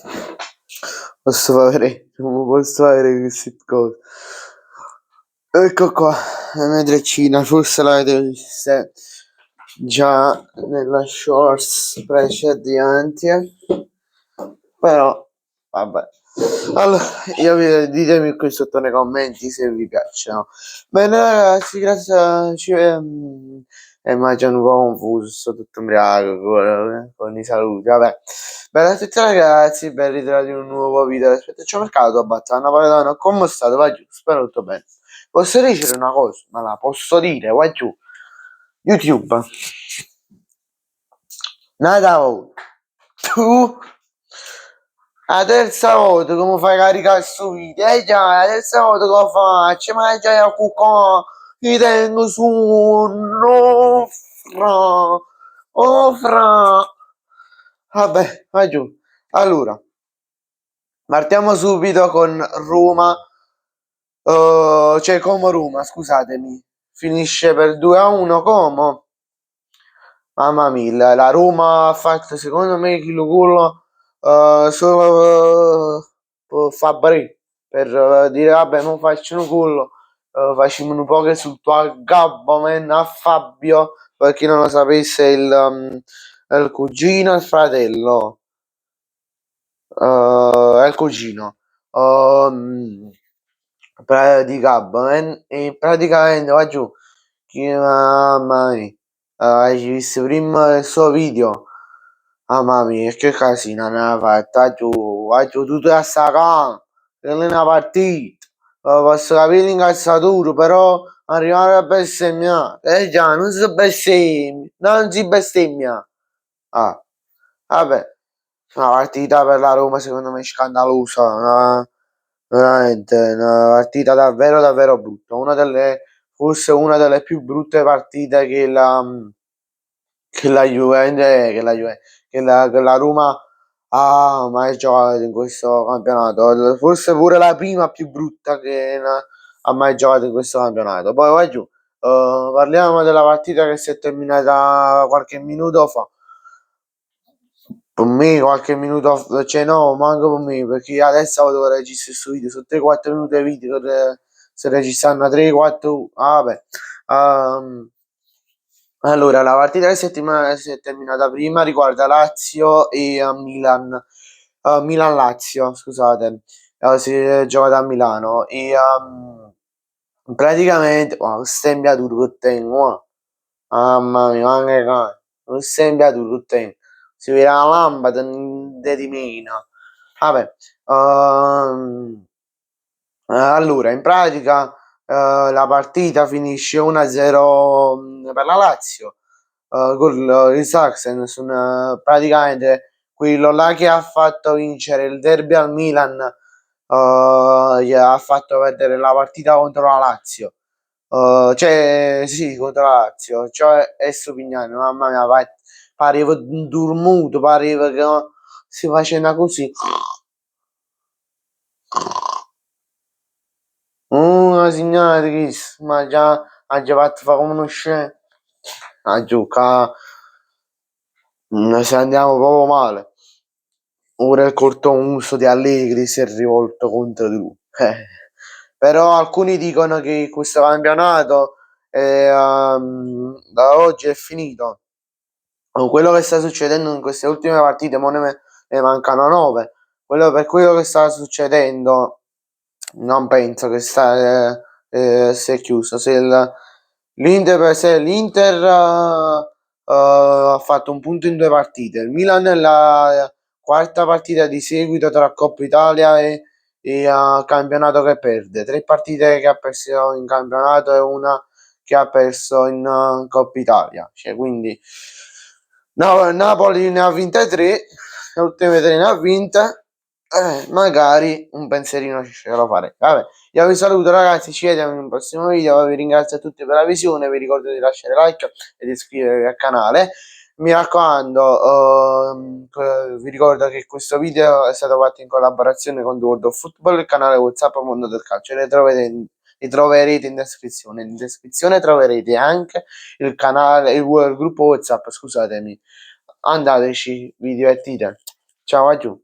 Non posso avere queste cose. Ecco qua, la mia treccina, forse l'avete vista già nella shorts precedenti, però vabbè. Allora, ditemi qui sotto nei commenti se vi piacciono. Bene ragazzi, grazie, immagino un po' confuso, sto tutto ubriaco con i saluti, vabbè. Bella a tutti ragazzi, ben ritrovati in un nuovo video. Aspetta, c'ho mercato a Battana Napoletano, come state? Va giù, spero tutto bene. Posso dire una cosa? Ma la posso dire, va giù. YouTube. Nada volta. Tu la terza volta come fai caricare sto video? Già, la terza volta che lo faccio, ma già a cucò, io tengo su no fra. Oh fra. Vabbè, va giù. Allora, partiamo subito con Roma. Como Roma, scusatemi. Finisce per 2-1 Como. Mamma mia, la Roma ha fatto secondo me il gol solo per Fabri, per dire vabbè non faccio un gol, facciamo un po' che sul tuo gabbo a Fabio, per chi non lo sapesse il cugino e il fratello, è il cugino di Gabbo e praticamente va giù, mamma mia. Hai visto prima il suo video? Mamma mia, che casino ne ha fatto, ha giù tutto a sta non è una partita. Posso capire l'incazzatura, però arrivare a bestemmiare. Già, non si bestemmia, non si bestemmia. Ah, vabbè, una partita per la Roma secondo me scandalosa, veramente, una partita davvero davvero brutta, forse una delle più brutte partite che la Juventus, che la Roma ha mai giocato in questo campionato. Forse pure la prima più brutta che ha mai giocato in questo campionato. Poi vai giù. Parliamo della partita che si è terminata qualche minuto fa. Per me qualche minuto fa, cioè no, manco per me, perché adesso devo registrare questo video, sono 3-4 minuti di video che si registrano 3-4, vabbè. Allora, la partita che si è terminata prima riguarda Lazio e Milan. Milan-Lazio, scusate. Si è giocata a Milano e praticamente sembra tutto che tengo. Mamma mia, ma che cazzo, non sembra tutto che tengo. Si vede la lampada di meno. Vabbè, allora, in pratica la partita finisce 1-0 per la Lazio. Con il Sachsen sono praticamente quello là che ha fatto vincere il derby al Milan, gli ha fatto perdere la partita contro la Lazio. Cioè, sì, contro la Lazio, cioè è Stupignano, mamma mia, pareva dormuto, pareva che si faceva così. Una signora di Cristo, ma già ha già fatto fare come uno scemo. A giocare, se andiamo proprio male. Ora il cortomuso di Allegri si è rivolto contro di lui. Però alcuni dicono che questo campionato da oggi è finito. Con quello che sta succedendo in queste ultime partite, ne mancano 9. Per quello che sta succedendo, non penso che si è chiuso. Se l'Inter ha fatto un punto in 2 partite, il Milan è la quarta partita di seguito tra Coppa Italia e campionato che perde. 3 partite che ha perso in campionato e una che ha perso in Coppa Italia. Cioè, quindi no, Napoli ne ha vinte 3, le ultime 3 ne ha vinte. Magari un pensierino ci ce lo fare. Vabbè, io vi saluto ragazzi, ci vediamo in un prossimo video, vi ringrazio a tutti per la visione, vi ricordo di lasciare like e di iscrivervi al canale. Mi raccomando, vi ricordo che questo video è stato fatto in collaborazione con The World of Football, il canale WhatsApp Mondo del Calcio, li troverete in descrizione. In descrizione troverete anche il canale, il gruppo WhatsApp, scusatemi. andateci, vi divertite. Ciao a giù.